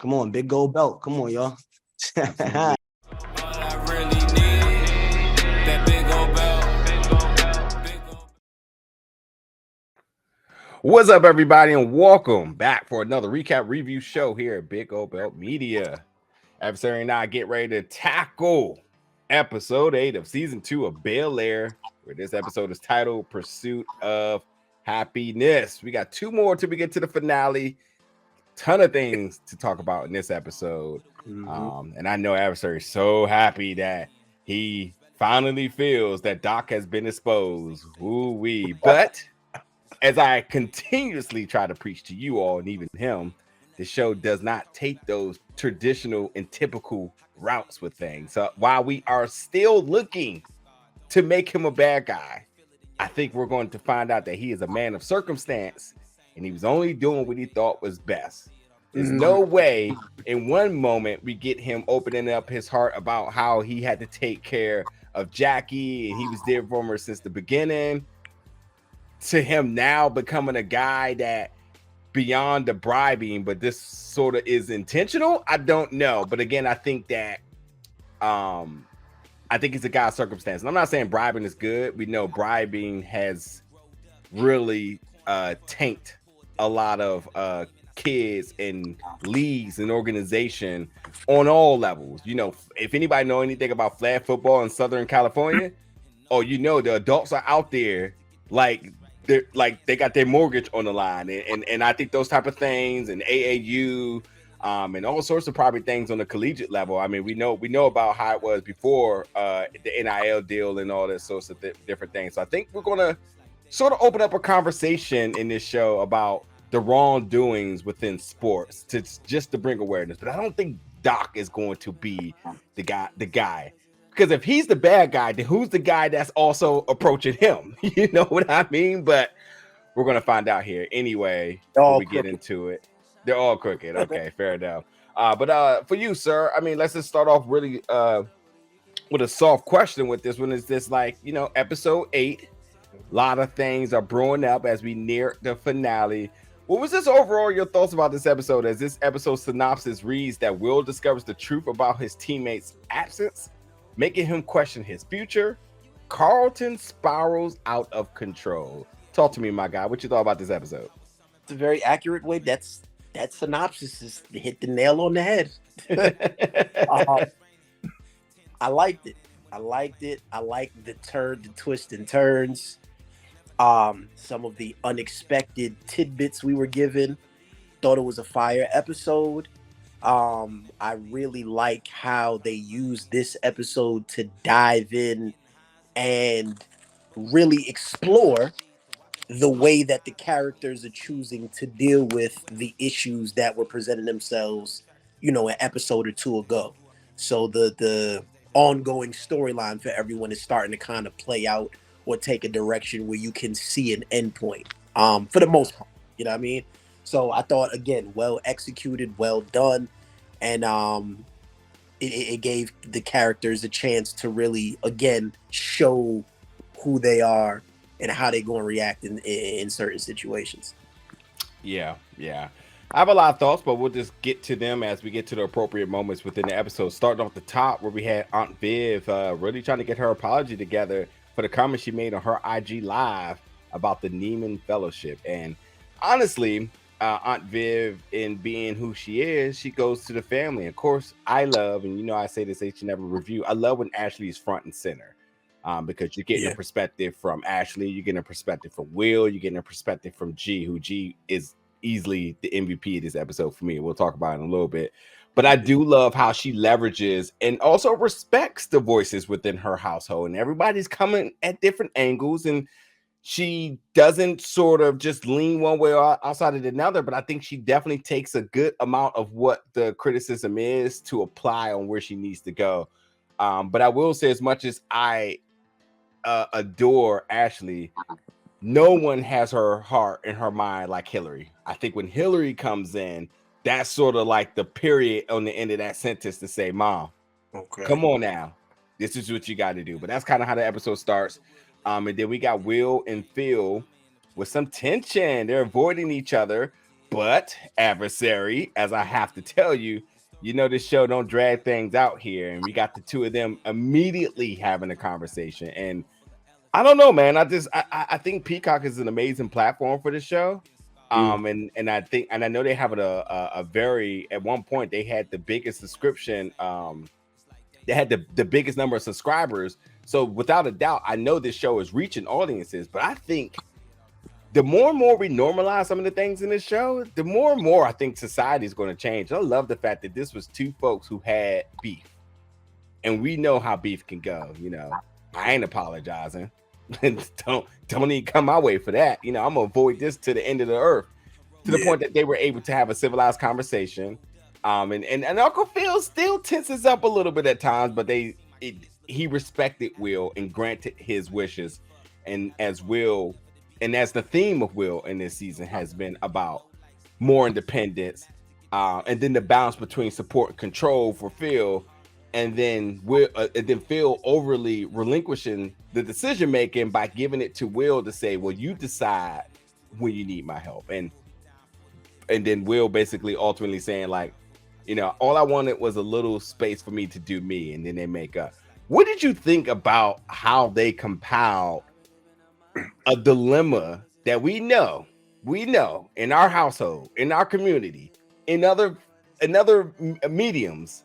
Come on, big gold belt. Come on, y'all. What's up, everybody, and welcome back for another recap review show here at Big Old Belt Media. Adversary and I get ready to tackle episode 8 of season 2 of Bel-Air, where this episode is titled Pursuit of Happiness. We got 2 more till we get to the finale. Ton of things to talk about in this episode. And I know Adversary is so happy that he finally feels that Doc has been exposed. Ooh-wee. But as I continuously try to preach to you all and even him, the show does not take those traditional and typical routes with things. So while we are still looking to make him a bad guy, I think we're going to find out that he is a man of circumstance and he was only doing what he thought was best. There's no way in one moment we get him opening up his heart about how he had to take care of Jackie and he was there for her since the beginning, to him now becoming a guy that beyond the bribing, but this sort of is intentional. I don't know. But again, I think that I think he's a guy of circumstance. And I'm not saying bribing is good. We know bribing has really tanked a lot of kids and leagues and organization on all levels. You know, if anybody know anything about flag football in Southern California, the adults are out there they got their mortgage on the line, and I think those type of things, and AAU, and all sorts of probably things on the collegiate level. I mean, we know about how it was before the NIL deal and all that sorts of different things. So I think we're gonna sort of open up a conversation in this show about the wrongdoings within sports to bring awareness. But I don't think Doc is going to be the guy. Because if he's the bad guy, then who's the guy that's also approaching him? You know what I mean? But we're going to find out here anyway before we get into it. They're all crooked. Okay, fair enough. But for you, sir, I mean, let's just start off really with a soft question with this one. Is this episode 8? A lot of things are brewing up as we near the finale. What was this overall your thoughts about this episode? As this episode synopsis reads that Will discovers the truth about his teammates' absence, making him question his future. Carlton spirals out of control. Talk to me, my guy. What you thought about this episode? It's a very accurate way. That synopsis is hit the nail on the head. I liked it. I liked the twists and turns. Some of the unexpected tidbits we were given. Thought it was a fire episode. I really like how they use this episode to dive in and really explore the way that the characters are choosing to deal with the issues that were presenting themselves, an episode or 2 ago. So the ongoing storyline for everyone is starting to kind of play out or take a direction where you can see an endpoint, for the most part, you know what I mean? So I thought, again, well executed, well done. And it gave the characters a chance to really, again, show who they are and how they're going to react in certain situations. Yeah. I have a lot of thoughts, but we'll just get to them as we get to the appropriate moments within the episode. Starting off the top, where we had Aunt Viv really trying to get her apology together for the comment she made on her IG Live about the Neiman Fellowship. And honestly, Aunt Viv, in being who she is, she goes to the family. Of course, I love, and I say this each and every review, I love when Ashley is front and center, because you're getting a perspective from Ashley, you're getting a perspective from Will, you're getting a perspective from G, who G is easily the MVP of this episode for me. We'll talk about it in a little bit. But I do love how she leverages and also respects the voices within her household, and everybody's coming at different angles, and she doesn't sort of just lean one way or outside of another, but I think she definitely takes a good amount of what the criticism is to apply on where she needs to go. But I will say, as much as I adore Ashley, no one has her heart in her mind like Hilary. I think when Hilary comes in, that's sort of like the period on the end of that sentence to say, Mom, come on now. This is what you got to do. But that's kind of how the episode starts. And then we got Will and Phil with some tension. They're avoiding each other. But adversary, as I have to tell you, this show don't drag things out here, and we got the two of them immediately having a conversation. And I don't know, man. I think Peacock is an amazing platform for the show. And I know they have a very, at one point they had the biggest subscription. They had the biggest number of subscribers. So without a doubt, I know this show is reaching audiences. But I think the more and more we normalize some of the things in this show, the more and more I think society is going to change. I love the fact that this was two folks who had beef, and we know how beef can go. I ain't apologizing. don't even come my way for that. I'm gonna avoid this to the end of the earth, to the point that they were able to have a civilized conversation. And Uncle Phil still tenses up a little bit at times, but he respected Will and granted his wishes. And as the theme of Will in this season has been about more independence, and then the balance between support and control for Phil, and then Phil overly relinquishing the decision making by giving it to Will to say, well, you decide when you need my help. And then Will basically ultimately saying, like, all I wanted was a little space for me to do me, and then they make up. What did you think about how they compiled a dilemma that we know in our household, in our community, in other mediums,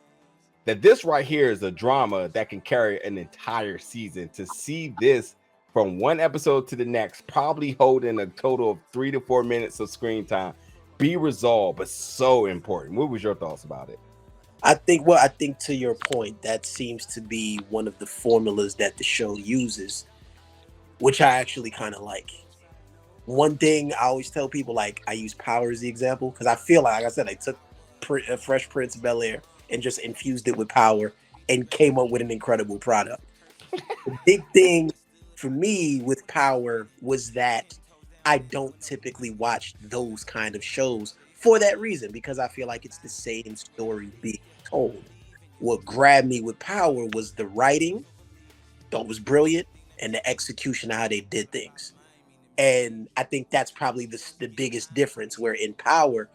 that this right here is a drama that can carry an entire season? To see this from one episode to the next, probably holding a total of 3 to 4 minutes of screen time, be resolved, but so important. What was your thoughts about it? I think to your point, that seems to be one of the formulas that the show uses, which I actually kind of like. One thing I always tell people, like, I use Power as the example, because I feel like I said, I took Fresh Prince of Bel-Air and just infused it with power and came up with an incredible product. The big thing for me with Power was that I don't typically watch those kind of shows for that reason, because I feel like it's the same story being told. What grabbed me with Power was the writing, thought was brilliant, and the execution of how they did things. And I think that's probably the biggest difference, where in Power,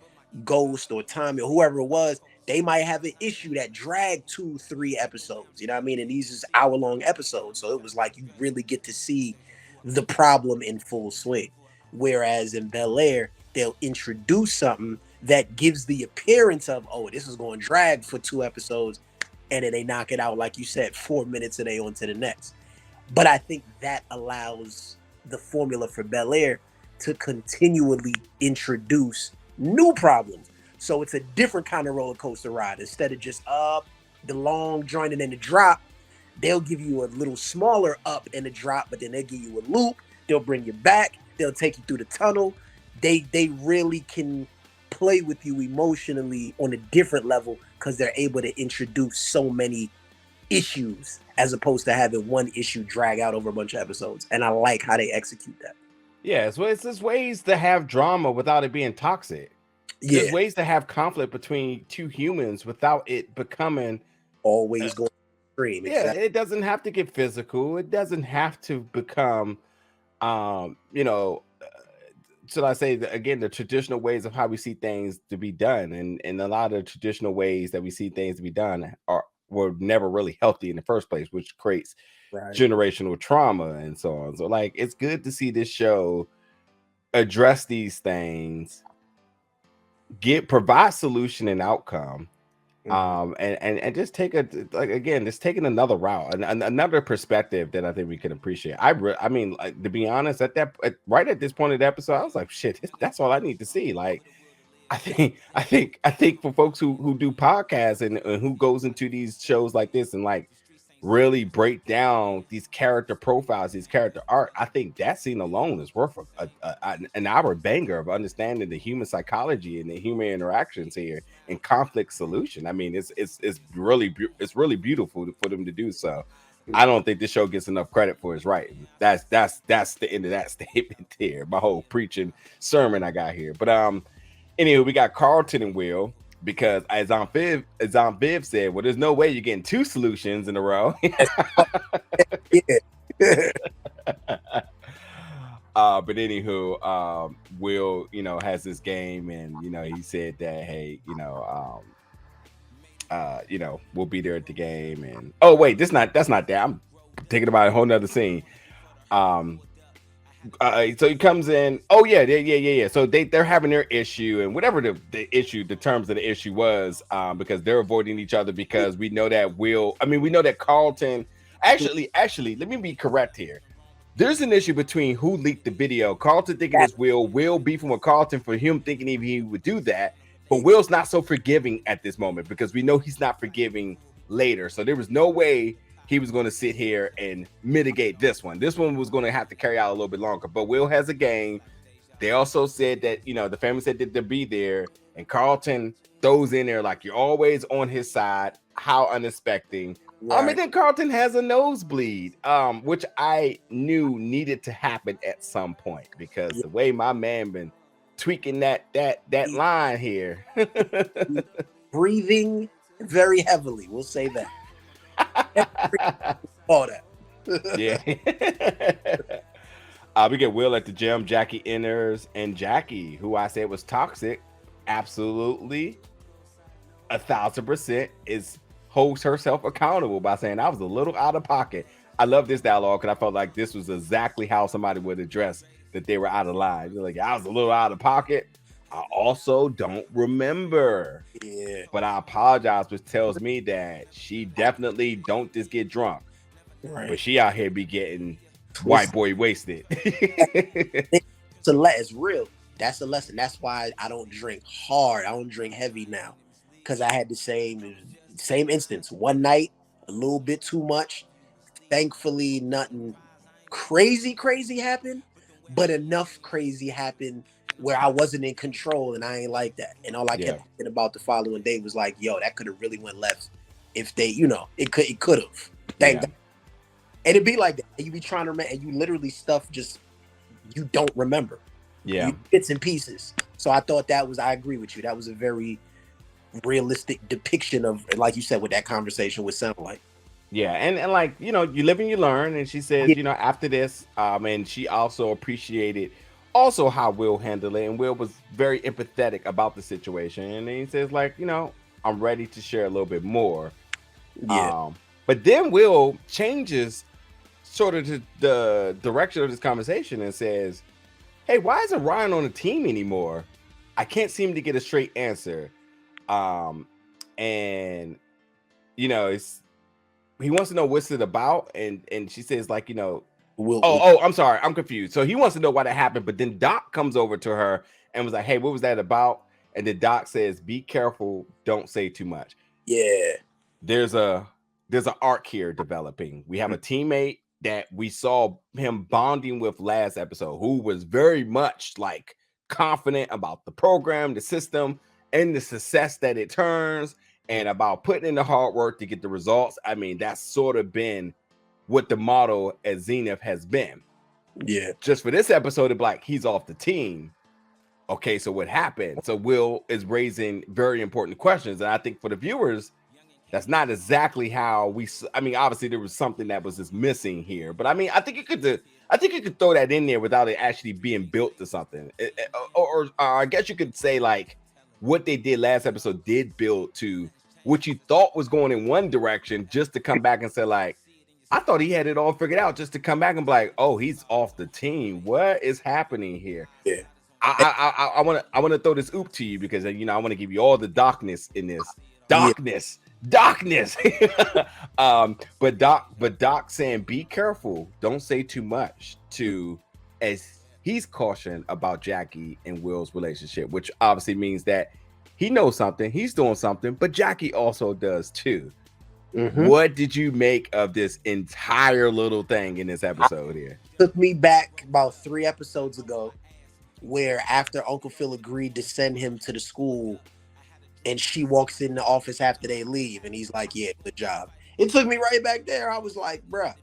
Ghost or Tommy or whoever it was, they might have an issue that dragged 2-3 episodes. You know what I mean? And these is hour-long episodes. So it was like you really get to see the problem in full swing. Whereas in Bel-Air, they'll introduce something that gives the appearance of, oh, this is going to drag for 2 episodes, and then they knock it out, like you said, 4 minutes and they on to the next. But I think that allows the formula for Bel-Air to continually introduce new problems. So it's a different kind of roller coaster ride. Instead of just up, the long joint and then the drop, they'll give you a little smaller up and a drop, but then they'll give you a loop. They'll bring you back. They'll take you through the tunnel. They really can play with you emotionally on a different level, because they're able to introduce so many issues as opposed to having one issue drag out over a bunch of episodes. And I like how they execute that. Yeah, so it's just ways to have drama without it being toxic. Yeah. There's ways to have conflict between two humans without it becoming always going extreme. Yeah, exactly. It doesn't have to get physical. It doesn't have to become, should I say, again, the traditional ways of how we see things to be done. And a lot of the traditional ways that we see things to be done were never really healthy in the first place, which creates generational trauma and so on. So, like, it's good to see this show address these things, provide solution and outcome, and just take just taking another route and another perspective that I think we can appreciate. I mean, like, to be honest, right at this point of the episode, I was like, shit, that's all I need to see. Like, I think for folks who do podcasts and who goes into these shows like this and like really break down these character profiles, these character art, I think that scene alone is worth an hour banger of understanding the human psychology and the human interactions here and conflict solution. I mean, it's really beautiful for them to do so. I don't think this show gets enough credit for its writing. That's the end of that statement there. My whole preaching sermon I got here. But anyway, we got Carlton and Will, because as Aunt Viv said, well, there's no way you're getting 2 solutions in a row. But anywho, Will, has this game, and he said that, hey, we'll be there at the game. And oh wait, that's not that. I'm thinking about a whole nother scene. So he comes in. Oh yeah. So they're having their issue, and whatever the terms of the issue was, because they're avoiding each other, because we know that we know that Carlton. Actually, let me be correct here. There's an issue between who leaked the video. Carlton thinking it's Will beefing with Carlton for him thinking he would do that. But Will's not so forgiving at this moment, because we know he's not forgiving later. So there was no way he was going to sit here and mitigate this one. This one was going to have to carry out a little bit longer. But Will has a game. They also said that, the family said that they'll be there. And Carlton throws in there like, you're always on his side. How unexpected. Right. And then Carlton has a nosebleed, which I knew needed to happen at some point, because the way my man been tweaking that line here. Breathing very heavily, we'll say that. All that. Yeah. We get Will at the gym. Jackie enters, and Jackie, who I said was toxic, absolutely 1,000% holds herself accountable by saying, I was a little out of pocket. I love this dialogue, because I felt like this was exactly how somebody would address that they were out of line. You're like, I was a little out of pocket. I also don't remember. Yeah. But I apologize, which tells me that she definitely don't just get drunk. Right. But she out here be getting white boy wasted. It's real. That's a lesson. That's why I don't drink hard. I don't drink heavy now. Because I had the same instance. One night, a little bit too much. Thankfully, nothing crazy happened, but enough crazy happened where I wasn't in control, and I ain't like that. And all I kept thinking about the following day was like, yo, that could have really went left if they, it could have. Thank God. And it'd be like that. You be trying to remember, and you literally stuff just you don't remember. Yeah. Bits and pieces. So I thought I agree with you. That was a very realistic depiction of, like you said, what that conversation would sound like. Yeah, and like, you live and you learn. And she says, after this, and she also appreciated also how Will handled it. And Will was very empathetic about the situation. And then he says, like, I'm ready to share a little bit more. Yeah. But then Will changes sort of the direction of this conversation and says, hey, why isn't Ryan on the team anymore? I can't seem to get a straight answer. And he wants to know what's it about, and she says, like, I'm sorry, I'm confused. So he wants to know why that happened, but then Doc comes over to her and was like, hey, what was that about? And then Doc says, be careful, don't say too much. Yeah. There's an arc here developing. We have a teammate that we saw him bonding with last episode, who was very much like confident about the program, the system, and the success that it turns, and about putting in the hard work to get the results. I mean, that's sort of been what the model at Zenith has been. Yeah. Just for this episode of Black, he's off the team. Okay, so what happened? So Will is raising very important questions. And I think for the viewers, that's not exactly how obviously there was something that was just missing here. But I think you could throw that in there without it actually being built to something. Or I guess you could say, like, what they did last episode did build to what you thought was going in one direction, just to come back and say, like, I thought he had it all figured out, just to come back and be like, oh, he's off the team. What is happening here? Yeah. I want to throw this oop to you, because I want to give you all the darkness in this. Darkness. But Doc saying, be careful, don't say too much, as he's cautioned about Jackie and Will's relationship, which obviously means that he knows something, he's doing something, but Jackie also does too. Mm-hmm. What did you make of this entire little thing in this episode here? Took me back about 3 episodes ago, where after Uncle Phil agreed to send him to the school, and she walks in the office after they leave, and he's like, yeah, good job. It took me right back there. I was like, bruh.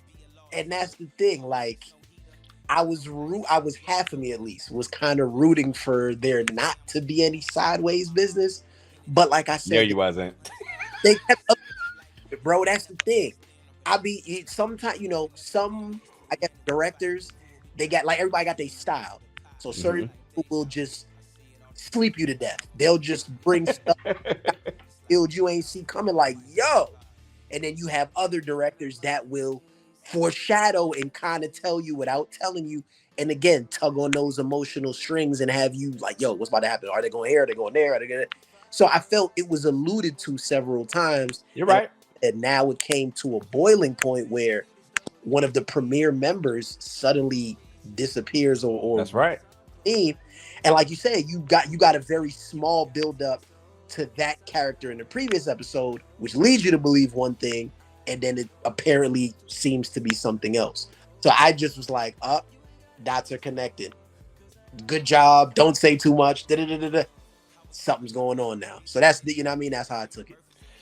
And that's the thing, like, I was half of me at least was kind of rooting for there not to be any sideways business. But like I said, no, you wasn't. They kept up, bro. That's the thing. Sometimes, some, I guess, directors, they got like everybody got their style. So certain people will just sleep you to death. They'll just bring stuff build you ain't see coming like, yo. And then you have other directors that will foreshadow and kind of tell you without telling you. And again, tug on those emotional strings and have you like, yo, what's about to happen? Are they going here? Are they going there? Are they going to? So I felt it was alluded to several times. You're right. And now it came to a boiling point where one of the premier members suddenly disappears or that's right. And like you said, you got a very small build up to that character in the previous episode, which leads you to believe one thing, and then it apparently seems to be something else. So I just was like, dots are connected. Good job. Don't say too much. Da-da-da-da-da. Something's going on now. So that's the, you know what I mean? That's how I took it.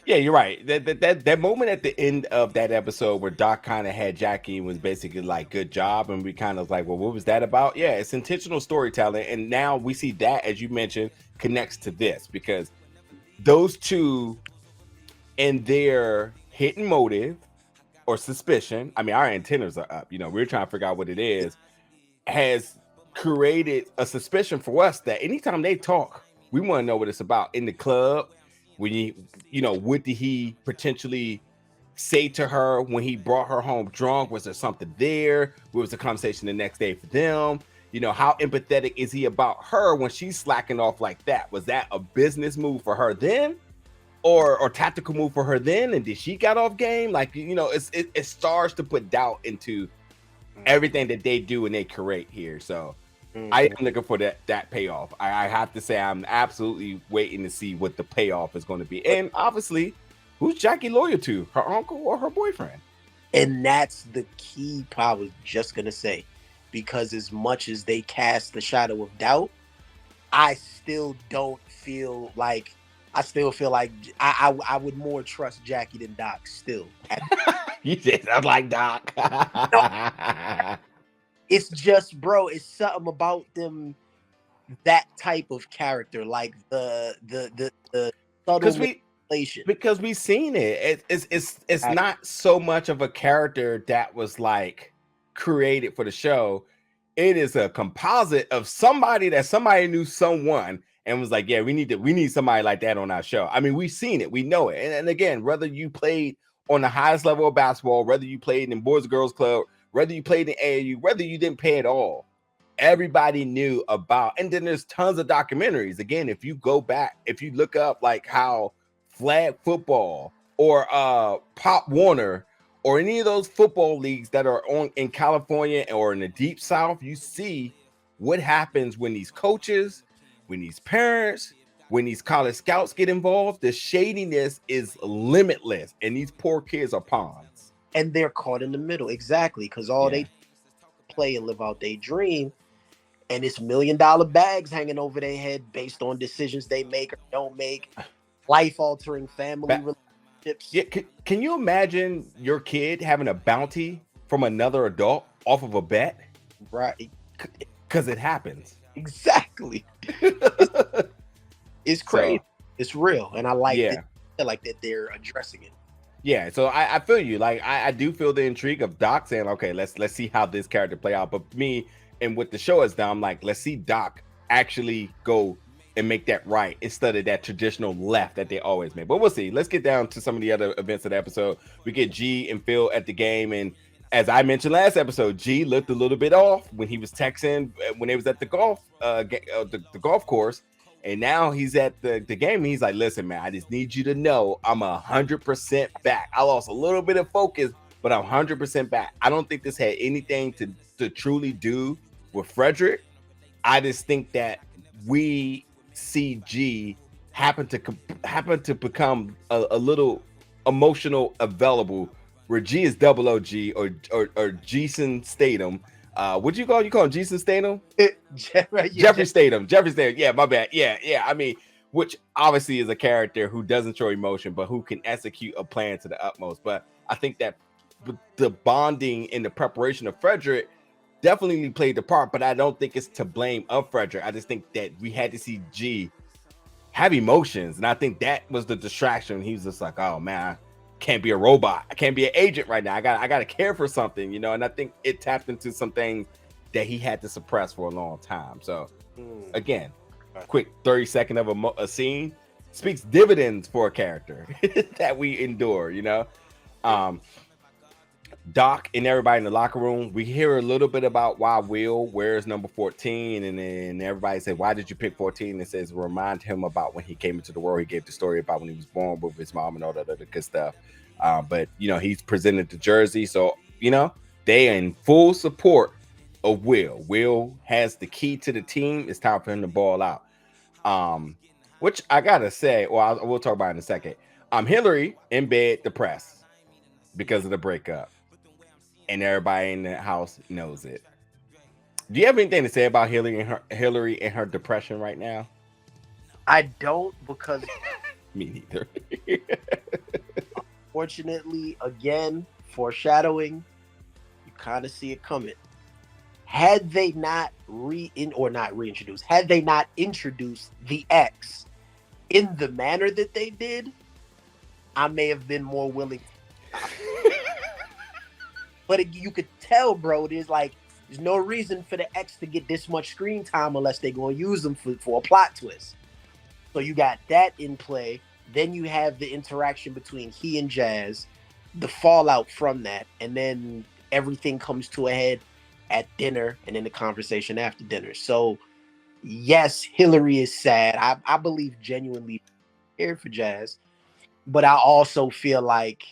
Yeah, you're right. That moment at the end of that episode where Doc kind of had Jackie and was basically like, good job. And we kind of like, well, what was that about? Yeah, it's intentional storytelling. And now we see that, as you mentioned, connects to this because those two and their hidden motive or suspicion, I mean, our antennas are up, you know, we're trying to figure out what it is, has created a suspicion for us that anytime they talk, we want to know what it's about. In the club, when you know, what did he potentially say to her when he brought her home drunk? Was there something there? What was the conversation the next day for them? You know, how empathetic is he about her when she's slacking off like that? Was that a business move for her then? Or tactical move for her then? And did she got off game? Like, you know, it starts to put doubt into everything that they do and they create here. So I am looking for that payoff. I have to say I'm absolutely waiting to see what the payoff is going to be. And obviously, who's Jackie loyal to? Her uncle or her boyfriend? And that's the key part I was just going to say. Because as much as they cast the shadow of doubt, I still feel like I would more trust Jackie than Doc still. You said I'm like Doc. No, it's just, bro, it's something about them, that type of character, like the subtle manipulation. Because we've seen it. It's not so much of a character that was like created for the show. It is a composite of somebody knew someone and was like, yeah, we need somebody like that on our show. I mean, we've seen it, we know it. And again, whether you played on the highest level of basketball, whether you played in Boys and Girls Club, whether you played in AAU, whether you didn't play at all, everybody knew about. And then there's tons of documentaries. Again, if you go back, if you look up like how flag football or Pop Warner or any of those football leagues that are on in California or in the Deep South, you see what happens when these coaches, when these parents, when these college scouts get involved. The shadiness is limitless, and these poor kids are pawns. And they're caught in the middle, exactly, because they play and live out their dream, and it's $1 million bags hanging over their head based on decisions they make or don't make, life-altering family relationships. Yeah, can you imagine your kid having a bounty from another adult off of a bet? Right. Because it happens. Exactly. It's crazy. It's real, and I like it. I like that they're addressing it. Yeah, so I feel you. Like I do feel the intrigue of Doc saying, okay, let's see how this character play out. But me and what the show has done, I'm like, let's see Doc actually go and make that right instead of that traditional left that they always make. But we'll see. Let's get down to some of the other events of the episode. We get G and Phil at the game, and as I mentioned last episode, G looked a little bit off when he was texting when they was at the golf the golf course. And now he's at the game. He's like, listen, man, I just need you to know I'm 100% back. I lost a little bit of focus, but I'm 100% back. I don't think this had anything to truly do with Frederick. I just think that we see G happen to become a little emotional available, where G is double OG or Jason Statham. What you call him? Jason Statham? Jeffrey Statham. Yeah, my bad. Yeah. I mean, which obviously is a character who doesn't show emotion, but who can execute a plan to the utmost. But I think that the bonding and the preparation of Frederick definitely played the part, but I don't think it's to blame of Frederick. I just think that we had to see G have emotions, and I think that was the distraction. He was just like, oh man, I can't be a robot. I can't be an agent right now. I gotta care for something, you know. And I think it tapped into some things that he had to suppress for a long time. So again, quick 30-second of a scene speaks dividends for a character that we endure, you know. Doc and everybody in the locker room, we hear a little bit about why Will wears number 14, and then everybody said, why did you pick 14? It says remind him about when he came into the world. He gave the story about when he was born with his mom and all that other good stuff. But you know, he's presented the jersey, so you know they are in full support of Will. Will has the key to the team. It's time for him to ball out. Which I gotta say, well, we'll talk about in a second. Hilary in bed depressed because of the breakup, and everybody in the house knows it. Do you have anything to say about Hilary and her depression right now? I don't, because Me neither. fortunately, again, foreshadowing, you kind of see it coming. Had they not had they not introduced the X in the manner that they did, I may have been more willing. But you could tell, bro, there's no reason for the X to get this much screen time unless they're going to use them for a plot twist. So you got that in play. Then you have the interaction between he and Jazz, the fallout from that, and then everything comes to a head at dinner and then the conversation after dinner. So, yes, Hilary is sad. I believe genuinely scared for Jazz, but I also feel like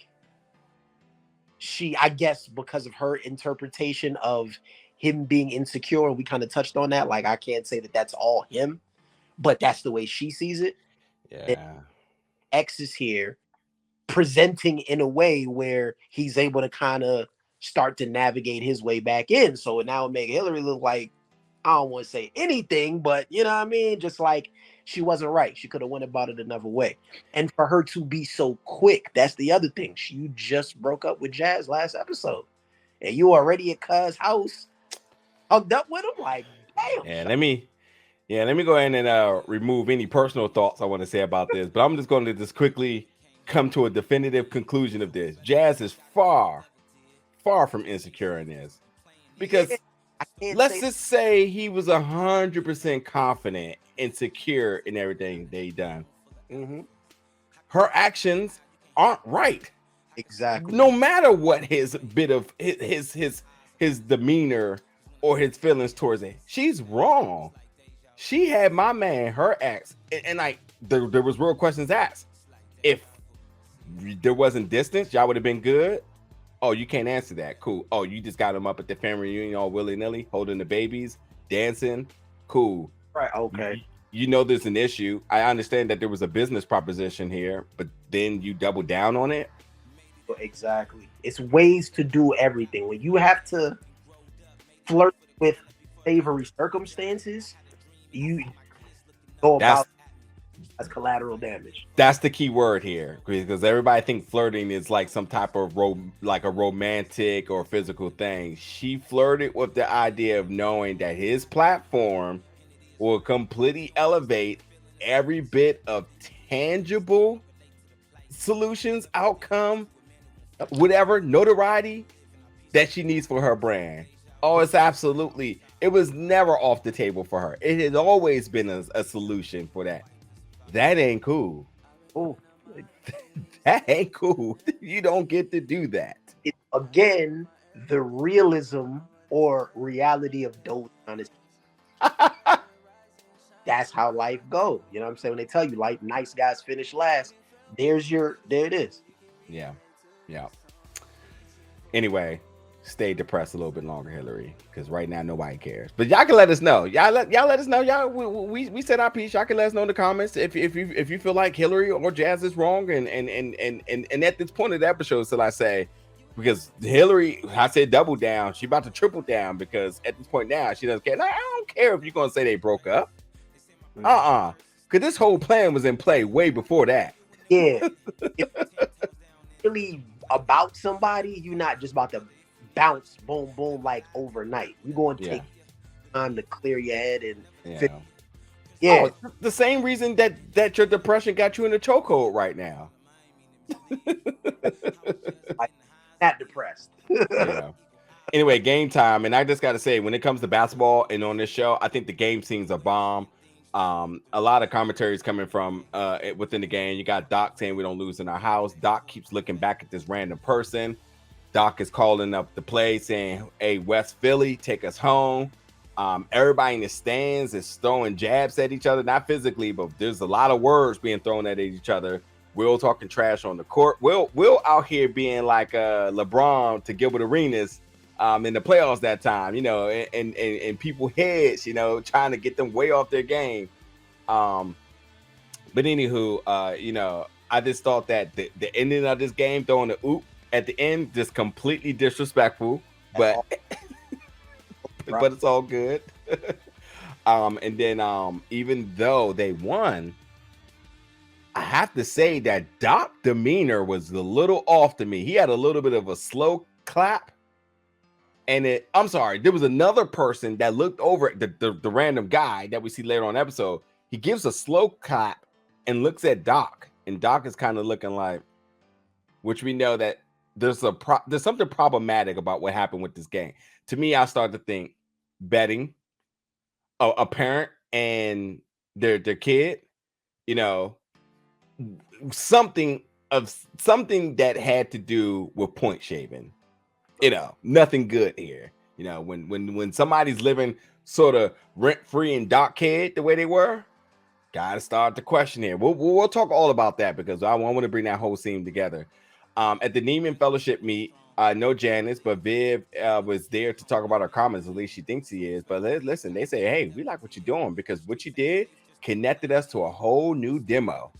I guess because of her interpretation of him being insecure, and we kind of touched on that, like I can't say that that's all him, but that's the way she sees it. Yeah. X is here presenting in a way where he's able to kind of start to navigate his way back in. So now it makes Hilary look like, I don't want to say anything, but you know what I mean? Just like she wasn't right. She could have went about it another way. And for her to be so quick, that's the other thing. You just broke up with Jazz last episode, and you already at Cuz house hooked up with him? Like, damn. Yeah, let me go ahead and remove any personal thoughts I want to say about this, but I'm just going to just quickly come to a definitive conclusion of this. Jazz is far from insecure in this, because let's just say he was 100% confident and secure in everything they done. Mm-hmm. Her actions aren't right. Exactly. No matter what his bit of his demeanor or his feelings towards it, she's wrong. She had my man, her ex, and like there was real questions asked. If there wasn't distance, y'all would have been good. Oh, you can't answer that. Cool. Oh, you just got him up at the family reunion all willy-nilly, holding the babies, dancing. Cool. Right. Okay. You know there's an issue. I understand that there was a business proposition here, but then you double down on it. Exactly. It's ways to do everything. When you have to flirt with savory circumstances, you go about as collateral damage. That's the key word here, because everybody think flirting is like some type of like a romantic or physical thing. She flirted with the idea of knowing that his platform will completely elevate every bit of tangible solutions, outcome, whatever notoriety that she needs for her brand. Oh, it was never off the table for her. It had always been a solution for that. That ain't cool. Oh, that ain't cool. You don't get to do that. Again, the realism or reality of those honest. That's how life goes. You know what I'm saying? When they tell you like nice guys finish last, there it is. Yeah. Anyway, stay depressed a little bit longer, Hilary, because right now nobody cares. But y'all can let us know. Y'all let us know. Y'all, we said our piece. Y'all can let us know in the comments if you feel like Hilary or Jazz is wrong. And at this point of the episode, still I say, because Hilary, I said double down. She about to triple down, because at this point now she doesn't care. Like, I don't care if you're gonna say they broke up. Because this whole plan was in play way before that. Yeah. If really about somebody, you're not just about to bounce, boom, boom, like overnight. You're going to take time to clear your head and Oh, the same reason that your depression got you in a chokehold right now. Like, not depressed. Anyway, game time. And I just got to say, when it comes to basketball and on this show, I think the game scenes are bomb. A lot of commentaries coming from within the game. You got Doc saying we don't lose in our house. Doc keeps looking back at this random person. Doc is calling up the play saying, hey, West Philly, take us home. Everybody in the stands is throwing jabs at each other, not physically, but there's a lot of words being thrown at each other. Will talking trash on the court. Will out here being like LeBron to Gilbert Arenas in the playoffs that time, and people heads, trying to get them way off their game. But anywho, I just thought that the ending of this game, throwing the oop at the end, just completely disrespectful, but but it's all good. And then even though they won, I have to say that Doc's demeanor was a little off to me. He had a little bit of a slow clap. And I'm sorry, there was another person that looked over at the random guy that we see later on the episode. He gives a slow clap and looks at Doc. And Doc is kind of looking like, which we know that there's something problematic about what happened with this game. To me, I started to think betting, a parent and their kid, something that had to do with point shaving. Nothing good here. When somebody's living sort of rent-free and Doc kid the way they were, gotta start the question here. We'll talk all about that because I want to bring that whole scene together. At the Neiman Fellowship meet, no Janice, but Viv was there to talk about her comments. At least she thinks he is. But listen, they say, hey, we like what you're doing because what you did connected us to a whole new demo.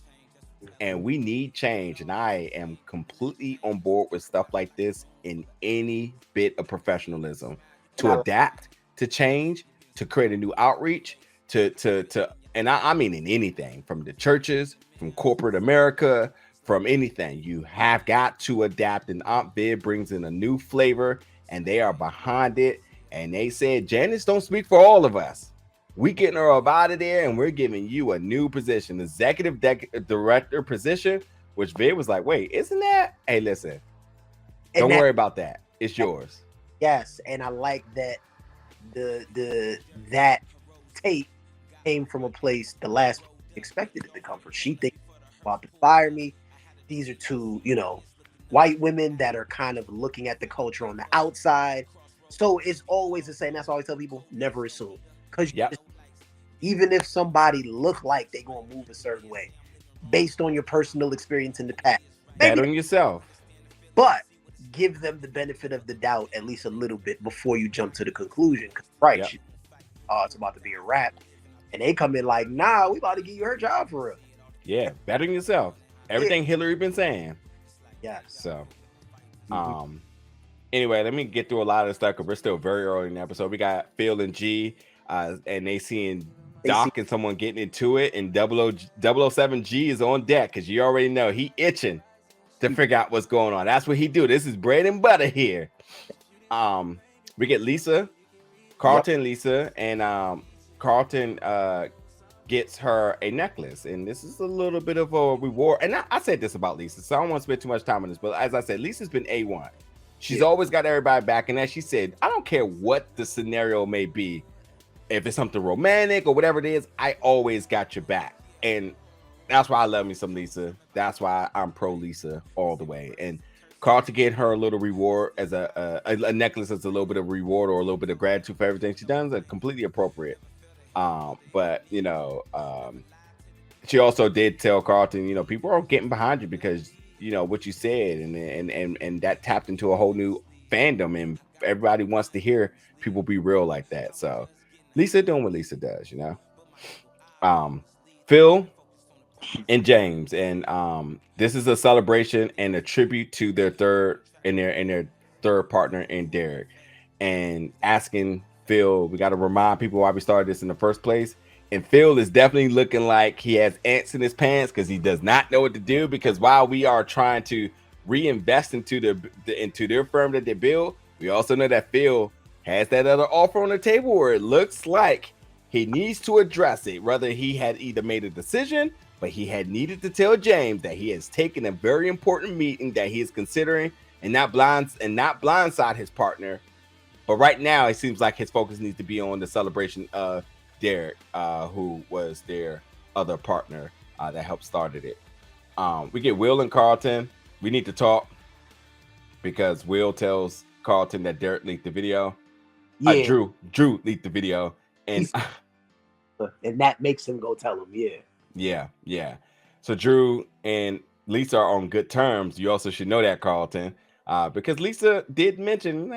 And we need change. And I am completely on board with stuff like this in any bit of professionalism to adapt, to change, to create a new outreach, and I mean in anything from the churches, from corporate America, from anything. You have got to adapt. And Aunt Viv brings in a new flavor and they are behind it. And they said, Janice don't speak for all of us. We getting her up out of there and we're giving you a new position, executive director position, which Viv was like, wait, isn't that? Hey, listen, don't worry about that. It's yours. Yes. And I like that that tape came from a place the last expected it to come from. She thinks about to fire me. These are two, white women that are kind of looking at the culture on the outside. So it's always the same. That's why I always tell people, never assume. Because even if somebody look like they're going to move a certain way based on your personal experience in the past. Bet on yourself. But give them the benefit of the doubt at least a little bit before you jump to the conclusion. Right. Yep. It's about to be a wrap. And they come in like, nah, we about to give you her job for real. Yeah, bet on yourself. Everything Hilary been saying. Yeah. So, anyway, let me get through a lot of stuff because we're still very early in the episode. We got Phil and G, and they seeing Doc and someone getting into it, and 007G is on deck because you already know he itching to figure out what's going on. That's what he do. This is bread and butter here. We get Lisa, Carlton, Lisa, and Carlton gets her a necklace, and this is a little bit of a reward. And I said this about Lisa, so I don't want to spend too much time on this, but as I said, Lisa's been A1. She's always got everybody back, and as she said, I don't care what the scenario may be. If it's something romantic or whatever it is, I always got your back. And that's why I love me some Lisa. That's why I'm pro Lisa all the way. And Carlton get her a little reward as a necklace as a little bit of reward or a little bit of gratitude for everything she done is completely appropriate. But she also did tell Carlton, people are getting behind you because what you said, and that tapped into a whole new fandom, and everybody wants to hear people be real like that. So Lisa doing what Lisa does, Phil and James, and this is a celebration and a tribute to their third partner in Derek, and asking Phil, we got to remind people why we started this in the first place. And Phil is definitely looking like he has ants in his pants because he does not know what to do. Because while we are trying to reinvest into their firm that they build, we also know that Phil has that other offer on the table where it looks like he needs to address it. Whether he had either made a decision, but he had needed to tell James that he has taken a very important meeting that he is considering, and not blindside his partner But right now, it seems like his focus needs to be on the celebration of Derek, who was their other partner that helped started it. We get Will and Carlton. We need to talk because Will tells Carlton that Derek leaked the video. Yeah, Drew leaked the video, and that makes him go tell him. yeah. So Drew and Lisa are on good terms. You also should know that, Carlton, because Lisa did mention,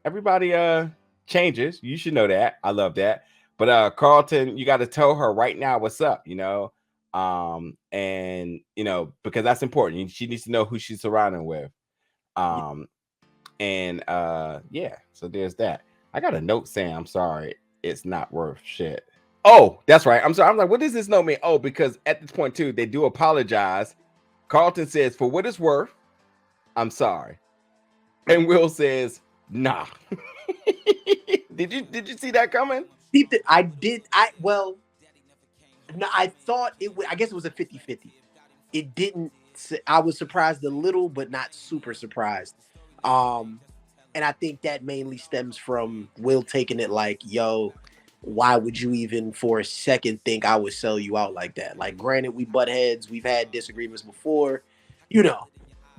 everybody changes. You should know that. I love that. But Carlton, you got to tell her right now what's up, and because that's important. She needs to know who she's surrounding with. So there's that. I got a note saying I'm sorry, it's not worth shit. Oh, that's right. I'm sorry. I'm like, what does this note mean? Oh, because at this point too, they do apologize. Carlton says, for what it's worth, I'm sorry. And Will says, nah. Did you see that coming? I did. No, I thought it would. I guess it was a 50-50. It didn't. I was surprised a little, but not super surprised. And I think that mainly stems from Will taking it like, yo, why would you even for a second think I would sell you out like that? Like, granted, we butt heads, we've had disagreements before,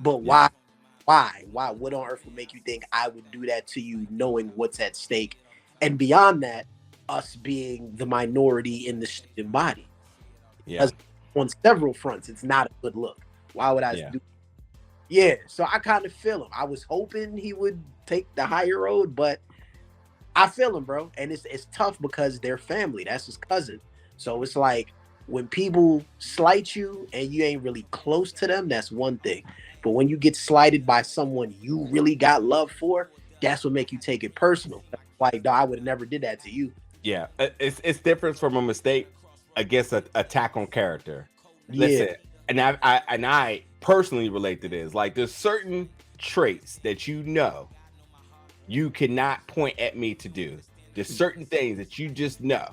but why? What on earth would make you think I would do that to you, knowing what's at stake? And beyond that, us being the minority in the student body. Yeah. On several fronts, it's not a good look. Why would I do? Yeah, so I kind of feel him. I was hoping he would take the higher road, but I feel him, bro. And it's tough because they're family. That's his cousin. So it's like when people slight you and you ain't really close to them, that's one thing. But when you get slighted by someone you really got love for, that's what make you take it personal. Like, I would have never did that to you. Yeah, it's different from a mistake against an attack on character. Listen, and I personally relate to this. Like, there's certain traits that you cannot point at me to do. There's certain things that you just know.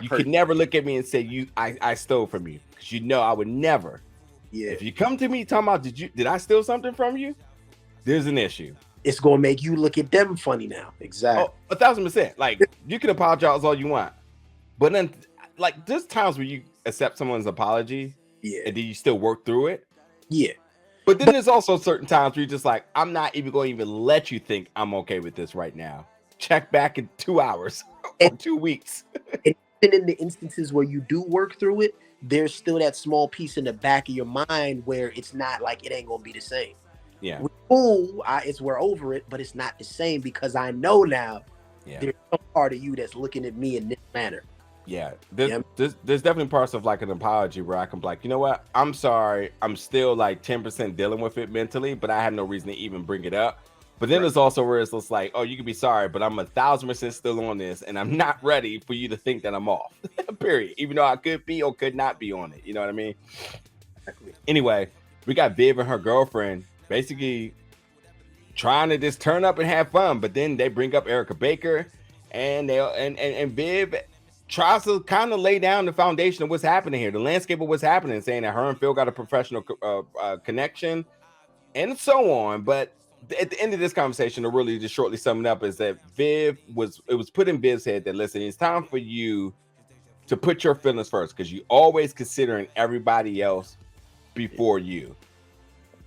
You can never look at me and say I stole from you, because I would never. Yeah. If you come to me talking about did I steal something from you, there's an issue. It's gonna make you look at them funny now. Exactly. Oh, 1,000%. Like, you can apologize all you want, but then like there's times where you accept someone's apology, and then you still work through it. Yeah. But then there's also certain times where you're just like, I'm not even going to even let you think I'm okay with this right now. Check back in 2 hours or 2 weeks. And in the instances where you do work through it, there's still that small piece in the back of your mind where it's not like it ain't gonna be the same. Yeah. We're over it, but it's not the same because I know now there's some part of you that's looking at me in this manner. Yeah, there's definitely parts of like an apology where I can be like, you know what, I'm sorry, I'm still like 10% dealing with it mentally, but I had no reason to even bring it up. But then there's also where it's just like, oh, you can be sorry, but I'm 1,000% still on this, and I'm not ready for you to think that I'm off. Period. Even though I could be or could not be on it. You know what I mean? Exactly. Anyway, we got Viv and her girlfriend basically trying to just turn up and have fun, but then they bring up Erica Baker, and Viv tries to kind of lay down the foundation of what's happening here, the landscape of what's happening, saying that her and Phil got a professional connection and so on. But at the end of this conversation, to really just shortly sum it up, is that it was put in Viv's head that, listen, it's time for you to put your feelings first, because you always considering everybody else before you.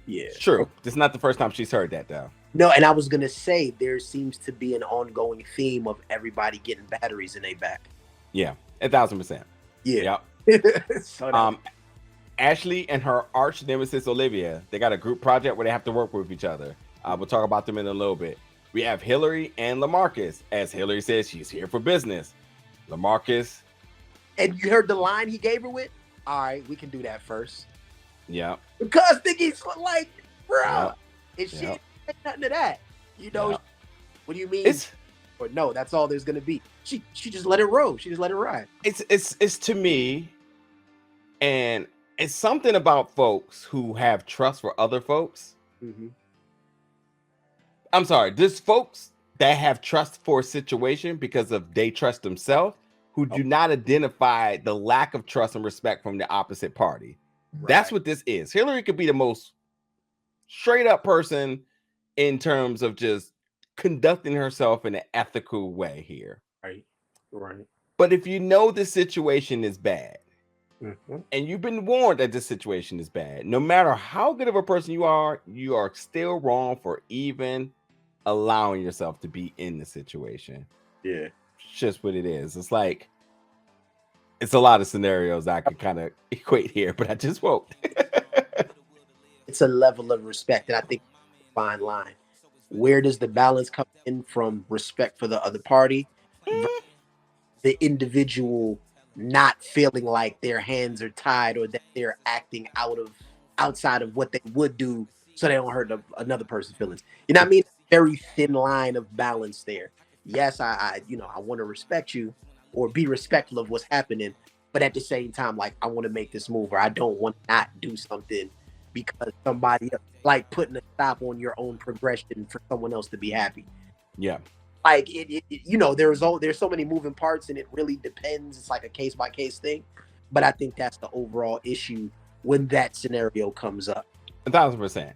Yeah, it's true. It's not the first time she's heard that, though. No, and I was gonna say there seems to be an ongoing theme of everybody getting batteries in their back. Yeah, 1,000%. Yeah. Yep. Ashley and her arch nemesis Olivia, they got a group project where they have to work with each other. We'll talk about them in a little bit. We have Hilary and LaMarcus. As Hilary says, she's here for business. LaMarcus. And you heard the line he gave her with? All right, we can do that first. Yeah. Because Thingy's like, bro, if she ain't nothing to that, what do you mean? Or no, that's all there's gonna be. She just let it roll. She just let it ride. It's to me, and it's something about folks who have trust for other folks. Mm-hmm. I'm sorry, there's folks that have trust for a situation because of they trust themselves, who do not identify the lack of trust and respect from the opposite party. Right. That's what this is. Hilary could be the most straight up person in terms of just conducting herself in an ethical way here. Right. But if you know the situation is bad, Mm-hmm. and you've been warned that this situation is bad, no matter how good of a person you are still wrong for even allowing yourself to be in the situation. Yeah. It's just what it is. It's like, it's a lot of scenarios I could kind of equate here, but I just won't. It's a level of respect that I think is a fine line. Where does the balance come in from respect for the other party, the individual not feeling like their hands are tied or that they're acting outside of what they would do so they don't hurt another person's feelings? You know what I mean? Very thin line of balance there. Yes, I want to respect you or be respectful of what's happening, but at the same time, like, I want to make this move, or I don't want to not do something because somebody like putting a stop on your own progression for someone else to be happy. Yeah. Like there's so many moving parts, and it really depends. It's like a case by case thing, but I think that's the overall issue when that scenario comes up. 1,000%.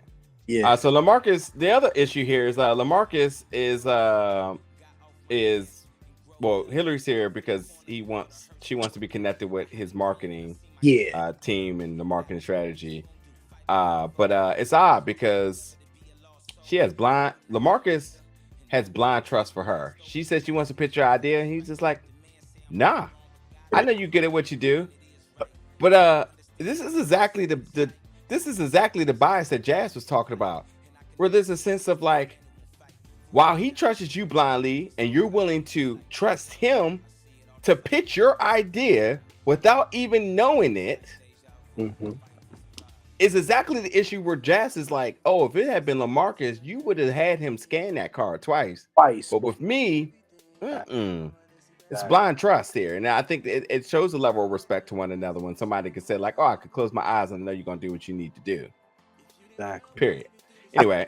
Yeah. So LaMarcus, the other issue here is LaMarcus is Hilary's here because she wants to be connected with his marketing team and the marketing strategy. But it's odd because LaMarcus has blind trust for her. She says she wants to pitch her idea, and he's just like, nah, I know you're good at what you do. But this is exactly the bias that Jazz was talking about, where there's a sense of like, while he trusts you blindly and you're willing to trust him to pitch your idea without even knowing it, is exactly the issue where Jazz is like, oh, if it had been LaMarcus, you would have had him scan that card twice. But with me, it's blind trust here. And I think it shows a level of respect to one another when somebody can say like, oh, I could close my eyes and I know you're going to do what you need to do. Exactly. Period. Anyway,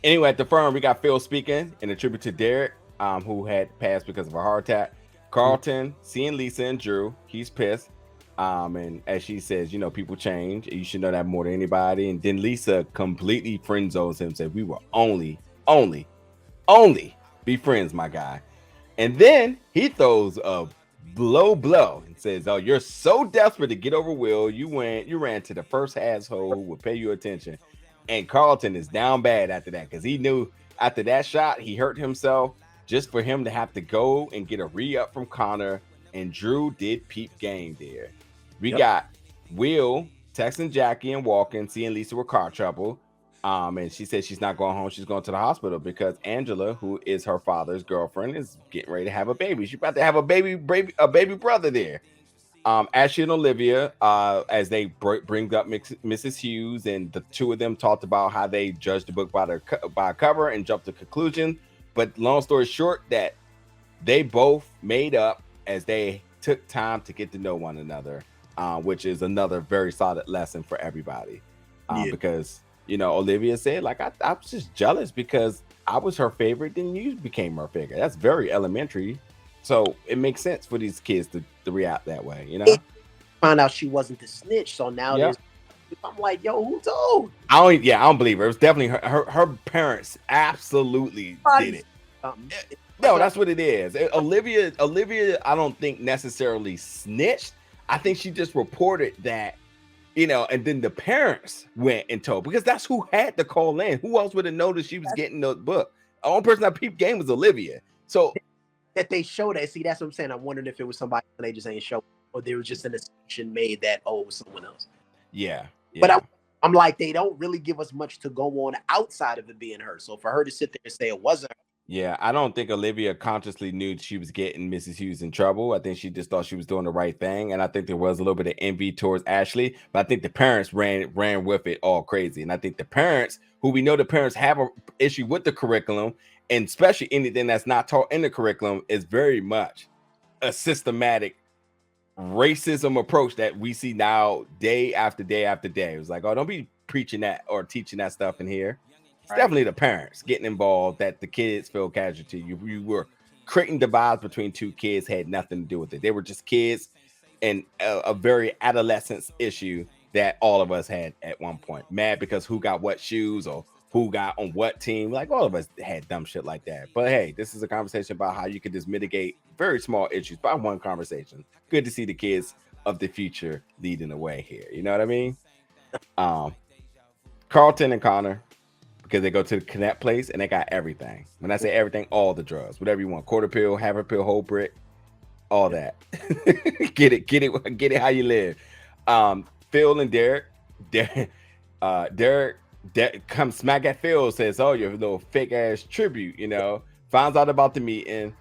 Anyway, at the firm, we got Phil speaking in a tribute to Derek, who had passed because of a heart attack. Carlton seeing Lisa and Drew, he's pissed. And as she says, people change. You should know that more than anybody. And then Lisa completely friend zones him, said we will only be friends, my guy. And then he throws a blow and says, oh, you're so desperate to get over Will, you ran to the first asshole who would pay you attention. And Carlton is down bad after that because he knew after that shot he hurt himself just for him to have to go and get a re-up from Connor. And Drew did peep game there. We got Will texting Jackie and walking, seeing Lisa with car trouble. And she said she's not going home. She's going to the hospital because Angela, who is her father's girlfriend, is getting ready to have a baby. She's about to have a baby brother there. Ashley and Olivia, as they bring up Mrs. Hughes, and the two of them talked about how they judged the book by a cover and jumped to conclusion. But long story short, that they both made up as they took time to get to know one another, which is another very solid lesson for everybody. Because, Olivia said, like, I was just jealous because I was her favorite, then you became her favorite. That's very elementary. So it makes sense for these kids to react that way, Found out she wasn't the snitch, so now I'm like, yo, who told? I don't believe her. It was definitely her parents absolutely did it. No, that's what it is. Olivia, I don't think necessarily snitched. I think she just reported that, and then the parents went and told, because that's who had to call in. Who else would have noticed she was getting the book? The only person that peeped game was Olivia. So that they showed that. See, that's what I'm saying. I'm wondering if it was somebody they just ain't show, or there was just an assumption made that, oh, it was someone else. Yeah. But I'm like, they don't really give us much to go on outside of it being her. So for her to sit there and say it wasn't her. Yeah, I don't think Olivia consciously knew she was getting Mrs. Hughes in trouble. I think she just thought she was doing the right thing. And I think there was a little bit of envy towards Ashley, but I think the parents ran with it all crazy. And I think the parents, who we know the parents have an issue with the curriculum, and especially anything that's not taught in the curriculum, is very much a systematic racism approach that we see now day after day after day. It was like, oh, don't be preaching that or teaching that stuff in here. It's definitely the parents getting involved that the kids feel casualty. You were creating divides between two kids, had nothing to do with it. They were just kids, and a very adolescence issue that all of us had at one point. Mad because who got what shoes or who got on what team. Like all of us had dumb shit like that. But hey, this is a conversation about how you can just mitigate very small issues by one conversation. Good to see the kids of the future leading the way here. You know what I mean? Carlton and Connor, because they go to the Connect place and they got everything. When I say everything, all the drugs, whatever you want, quarter pill, half a pill, whole brick, all that. get it how you live. Phil and Derek comes smack at Phil, says, "Oh, your little fake ass tribute," you know. Finds out about the meeting.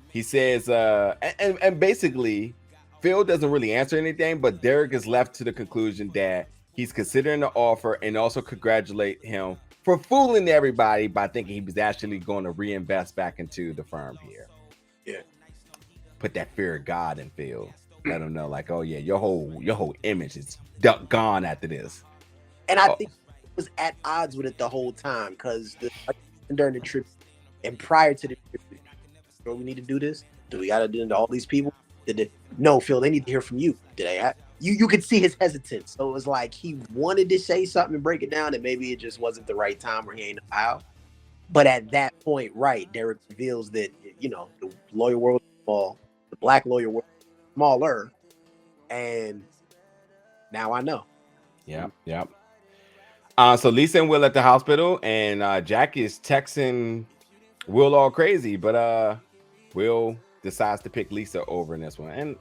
He says, and basically, Phil doesn't really answer anything, but Derek is left to the conclusion that he's considering the offer and also congratulate him for fooling everybody by thinking he was actually going to reinvest back into the firm here. Yeah. Put that fear of God in Phil. Let him know, like, oh yeah, your whole image is gone after this. And I think he was at odds with it the whole time, because during the trip and prior to the trip, we need to do this. Do we got to do it to all these people? No, Phil, they need to hear from you. Did they have? You could see his hesitance. So it was like he wanted to say something and break it down, and maybe it just wasn't the right time, or he ain't know how. But at that point, right, Derek reveals that, you know, the lawyer world is small, the black lawyer world is smaller, and now I know. Yep. So Lisa and Will at the hospital, and Jack is texting Will all crazy, but Will decides to pick Lisa over in this one, and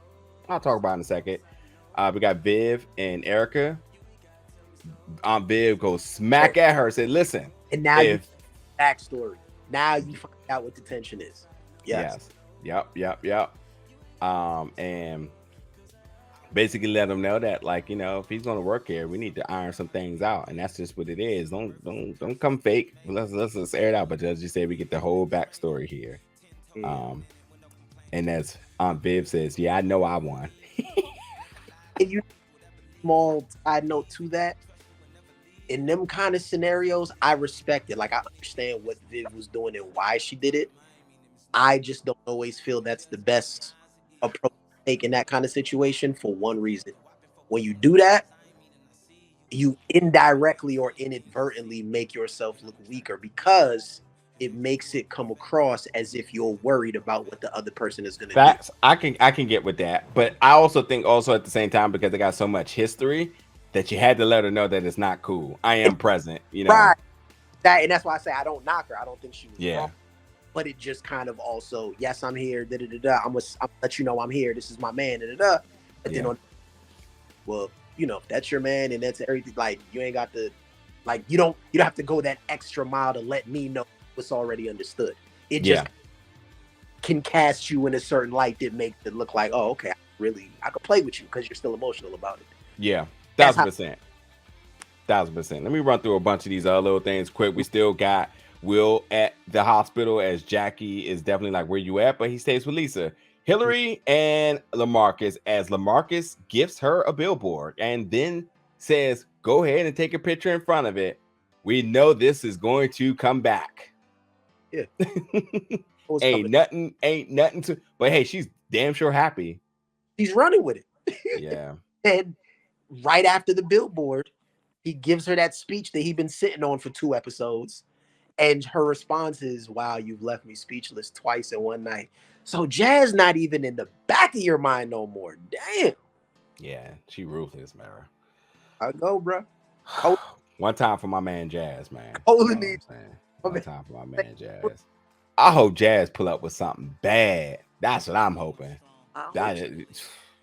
I'll talk about it in a second. We got Viv and Erica. Viv goes smack at her, said, "Listen." And now you backstory. Now you find out what the tension is. Yes. Yep. And basically let him know that, like, you know, if he's going to work here, we need to iron some things out, and that's just what it is. Don't come fake. Let's air it out. But as you say, we get the whole backstory here. And as Aunt Viv says, "Yeah, I know I won." And you, small side note to that, in them kind of scenarios, I respect it. Like, I understand what Viv was doing and why she did it. I just don't always feel that's the best approach to take in that kind of situation, for one reason. When you do that, you indirectly or inadvertently make yourself look weaker, because it makes it come across as if you're worried about what the other person is going to do. I can get with that, but I also think at the same time, because they got so much history, that you had to let her know that it's not cool. I am present, you know. Right. And that's why I say I don't knock her. I don't think she was wrong. But it just kind of also, yes, I'm here. I'm gonna let you know I'm here. This is my man. But then well, you know, that's your man, and that's everything. Like, you ain't got to, like, you don't have to go that extra mile to let me know what's already understood. It just can cast you in a certain light that makes it look like, oh, okay, I could play with you because you're still emotional about it. Yeah, 1,000%. 1,000%. Let me run through a bunch of these other little things quick. We still got Will at the hospital, as Jackie is definitely like, "Where you at?" But he stays with Lisa. Hilary and LaMarcus, as LaMarcus gives her a billboard and then says, "Go ahead and take a picture in front of it. We know this is going to come back." Yeah. ain't nothing to, but hey, she's damn sure happy. She's running with it. Yeah. And right after the billboard, he gives her that speech that he'd been sitting on for 2 episodes. And her response is, "Wow, you've left me speechless twice in one night." So Jazz not even in the back of your mind no more. Damn. Yeah, she ruthless, Mara. I go, bro. One time for my man Jazz, man. One time for my man Jazz. I hope Jazz pull up with something bad. That's what I'm hoping.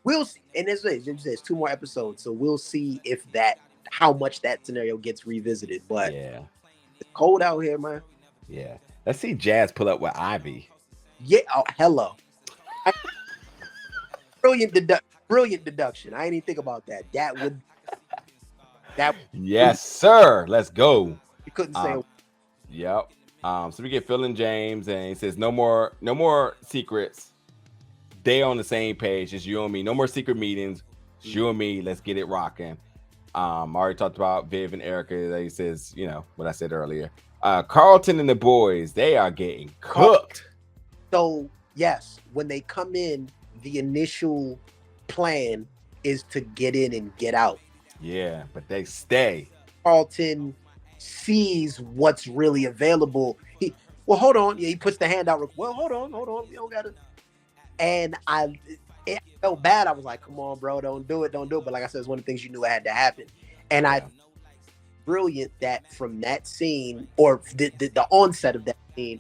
We'll see. And there's 2 more episodes, so we'll see if how much that scenario gets revisited. But yeah, it's cold out here, man. Yeah, let's see Jazz pull up with Ivy. Yeah. Oh, hello. Brilliant deduction. I didn't even think about that. Yes, sir. Let's go. You couldn't say. Yep. So we get Phil and James, and he says, no more secrets. They on the same page. It's you and me. No more secret meetings. It's you and me. Let's get it rocking. I already talked about Viv and Erica. He says, you know, what I said earlier. Carlton and the boys, they are getting cooked. So, yes, when they come in, the initial plan is to get in and get out. Yeah, but they stay. Carlton sees what's really available. Well, hold on. Yeah, he puts the hand out. Well, hold on. You don't gotta. And it felt bad. I was like, come on, bro, don't do it. But like I said, it's one of the things you knew had to happen. And I brilliant that from that scene, or the onset of that scene,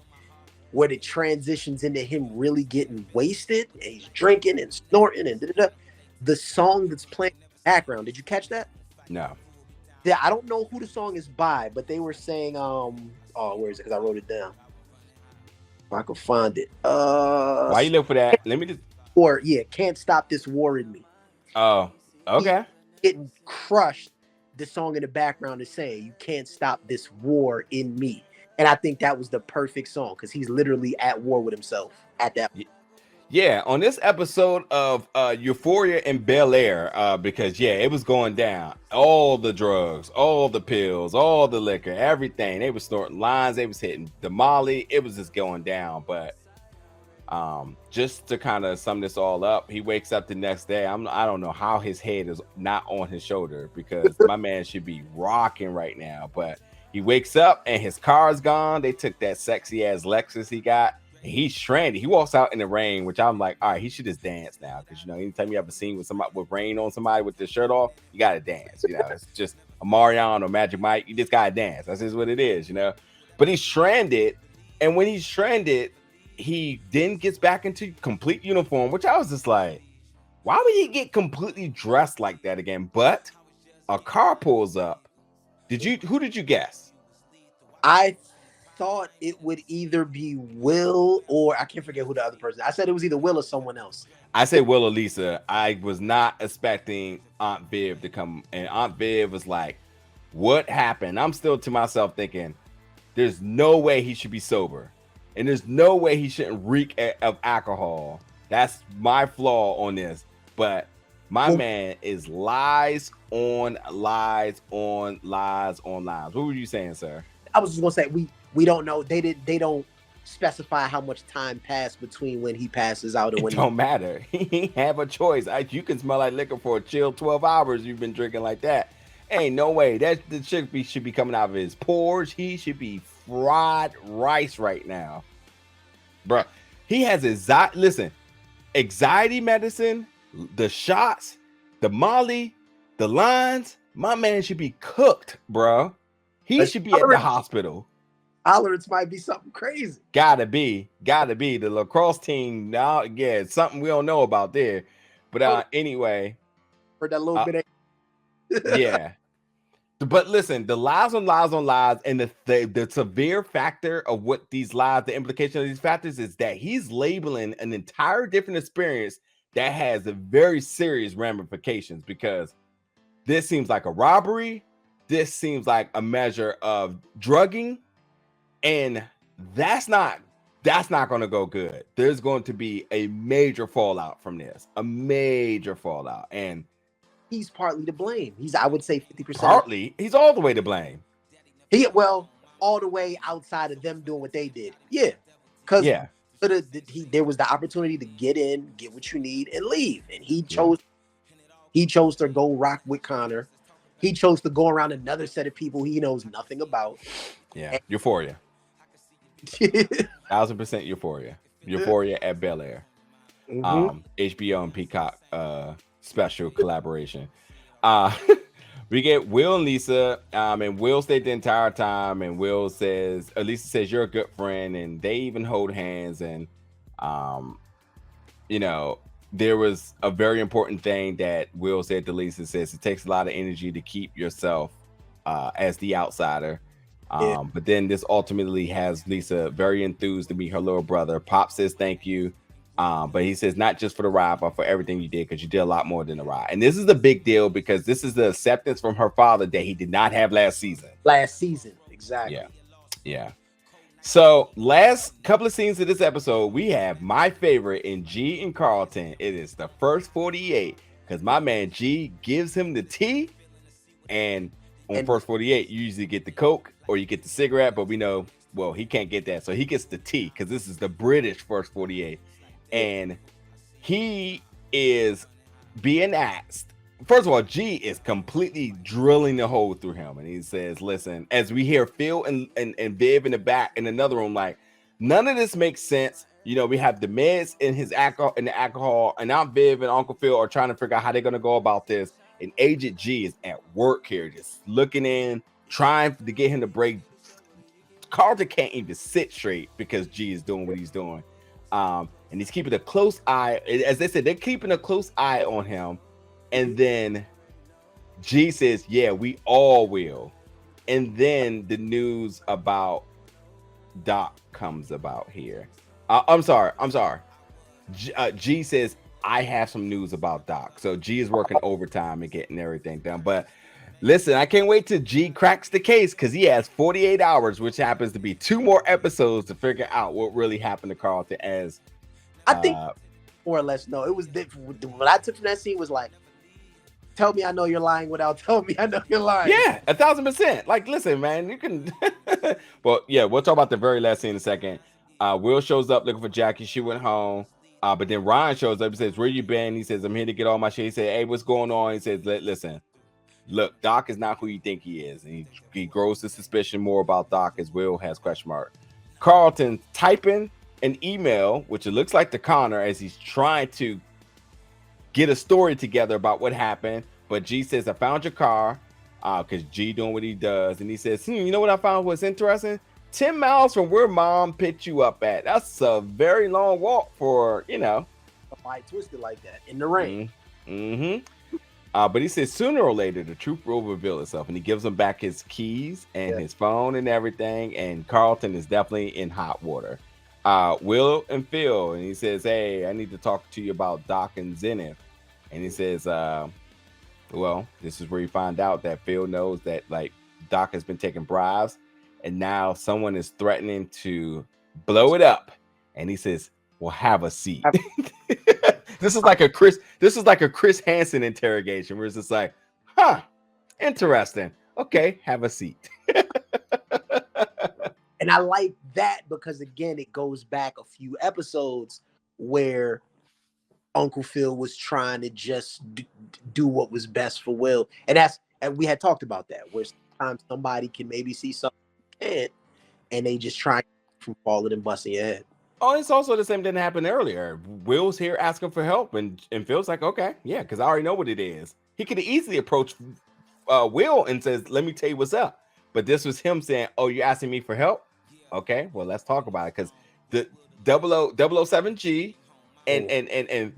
where it transitions into him really getting wasted and he's drinking and snorting and the song that's playing in the background. Did you catch that? No. Yeah, I don't know who the song is by, but they were saying, where is it? Because I wrote it down. If I could find it. Why you look for that? Let me just. Or Can't Stop This War in Me. Oh, okay. He's getting crushed. The song in the background is saying, "You can't stop this war in me," and I think that was the perfect song because he's literally at war with himself at that point. Yeah, on this episode of Euphoria and Bel-Air, because it was going down. All the drugs, all the pills, all the liquor, everything. They was snorting lines, they was hitting the Molly. It was just going down. But just to kind of sum this all up, he wakes up the next day. I don't know how his head is not on his shoulder because my man should be rocking right now. But he wakes up and his car's gone. They took that sexy ass Lexus he got. He's stranded. He walks out in the rain, which I'm like, all right, he should just dance now. Because, anytime you have a scene with somebody with rain on somebody with their shirt off, you got to dance. It's just a Marion or Magic Mike. You just got to dance. That's just what it is, But he's stranded. And when he's stranded, he then gets back into complete uniform, which I was just like, why would he get completely dressed like that again? But a car pulls up. Who did you guess? I thought it would either be Will or I can't forget who the other person. I said it was either Will or someone else. I said Will or Lisa. I was not expecting Aunt Viv to come, and Aunt Viv was like, what happened? I'm still to myself thinking, there's no way he should be sober, and there's no way he shouldn't reek of alcohol. That's my flaw on this. But my man is lies on lies on lies on lies. What were you saying, sir? I was just gonna say we don't know. They don't specify how much time passed between when he passes out and when it don't matter. He have a choice. You can smell like liquor for a chill 12 hours. You've been drinking like that. Ain't no way. That the should be coming out of his pores. He should be fried rice right now, bro. He has anxiety medicine, the shots, the Molly, the lines. My man should be cooked, bro. He should be at the hospital. Tolerance might be something crazy. Gotta be the lacrosse team now. Yeah, it's something we don't know about there. But anyway, for that little bit of yeah. But listen, the lies on lies on lies, and the severe factor of what these lies, the implication of these factors is that he's labeling an entire different experience that has a very serious ramifications, because this seems like a robbery. This seems like a measure of drugging. And that's not going to go good. There's going to be a major fallout from this, and he's partly to blame. I would say 50%. Partly, he's all the way to blame. All the way outside of them doing what they did. Yeah, because there was the opportunity to get in, get what you need, and leave, and he chose. He chose to go rock with Connor. He chose to go around another set of people he knows nothing about. Yeah, Euphoria. 1000% Euphoria at Bel-Air. HBO and Peacock special collaboration. We get Will and Lisa, and Will stayed the entire time, and Lisa says you're a good friend, and they even hold hands. And there was a very important thing that Will said to Lisa. Says it takes a lot of energy to keep yourself as the outsider. But then this ultimately has Lisa very enthused to meet her little brother. Pop says thank you, but he says not just for the ride, but for everything you did, because you did a lot more than the ride. And this is a big deal because this is the acceptance from her father that he did not have last season. Exactly. Yeah. So last couple of scenes of this episode, we have my favorite in G and Carlton. It is the first 48, because my man G gives him the tea, and first 48, you usually get the Coke or you get the cigarette, but we know, well, he can't get that. So he gets the tea, because this is the British first 48. And he is being asked first of all, G is completely drilling the hole through him, and he says, "Listen," as we hear Phil and Viv in the back in another room, like, none of this makes sense. You know, we have the meds in his alcohol, and now Viv and Uncle Phil are trying to figure out how they're gonna go about this. And Agent G is at work here, just looking in, trying to get him to break. Carlton can't even sit straight because G is doing what he's doing. And he's keeping a close eye. As they said, they're keeping a close eye on him. And then G says, "Yeah, we all will." And then the news about Doc comes about here. I'm sorry. G says, "I have some news about Doc." So G is working overtime and getting everything done. But listen, I can't wait till G cracks the case, because he has 48 hours, which happens to be 2 more episodes, to figure out what really happened to Carlton. As I think more or less, no, it was what I took from that scene was like, tell me I know you're lying without telling me I know you're lying. Yeah, 1,000%. Like, listen, man, you can. Well, yeah, we'll talk about the very last scene in a second. Will shows up looking for Jackie. She went home. But then Ryan shows up and says, "Where you been?" He says, "I'm here to get all my shit." He said, "Hey, what's going on?" He says, "Listen, look, Doc is not who you think he is." And he grows the suspicion more about Doc as Will has question mark. Carlton typing an email, which it looks like to Connor, as he's trying to get a story together about what happened. But G says, "I found your car," because G doing what he does. And he says, "You know what I found was interesting? 10 miles from where Mom picked you up at. That's a very long walk for, you know." Why twisted like that in the rain? But he says sooner or later the truth will reveal itself, and he gives him back his keys and his phone and everything. And Carlton is definitely in hot water. Will and Phil, and he says, "Hey, I need to talk to you about Doc and Zenith." And he says, well, this is where you find out that Phil knows that, like, Doc has been taking bribes, and now someone is threatening to blow it up. And he says, "Well, have a seat." This is like a Chris Hansen interrogation, where it's just like, interesting. Okay, have a seat. And I like that because, again, it goes back a few episodes where Uncle Phil was trying to just do what was best for Will. And we had talked about that, where sometimes somebody can maybe see something you can't, and they just try from falling and busting your head. Oh, it's also the same thing that happened earlier. Will's here asking for help, and Phil's like, "Okay, yeah," because I already know what it is. He could have easily approached Will and says, "Let me tell you what's up." But this was him saying, "Oh, you're asking me for help? Okay, well, let's talk about it." Because the 007G and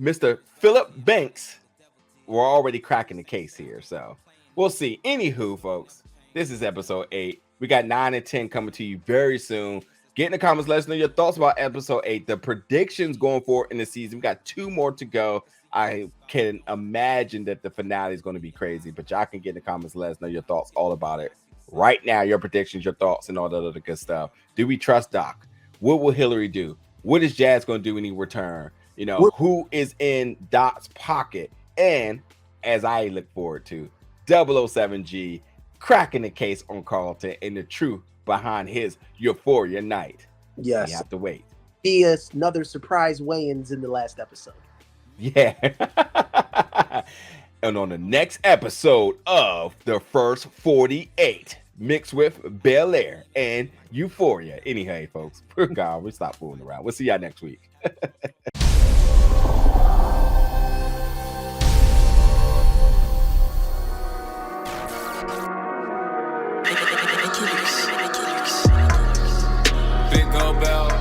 Mr. Philip Banks were already cracking the case here. So we'll see. Anywho, folks, this is episode 8. We got 9 and 10 coming to you very soon. Get in the comments, let us know your thoughts about episode 8, the predictions going forward in the season. We got 2 more to go. I can imagine that the finale is going to be crazy, but y'all can get in the comments, let us know your thoughts all about it right now. Your predictions, your thoughts, and all that other good stuff. Do we trust Doc? What will Hilary do? What is Jazz going to do when he return? You know, who is in Doc's pocket? And as I look forward to 007G cracking the case on Carlton and the truth behind his Euphoria night. Yes. You have to wait. Be another surprise weigh-ins in the last episode. Yeah. And on the next episode of the first 48, mixed with Bel-Air and Euphoria. Anyway, folks, we stop fooling around. We'll see y'all next week. Big old bell.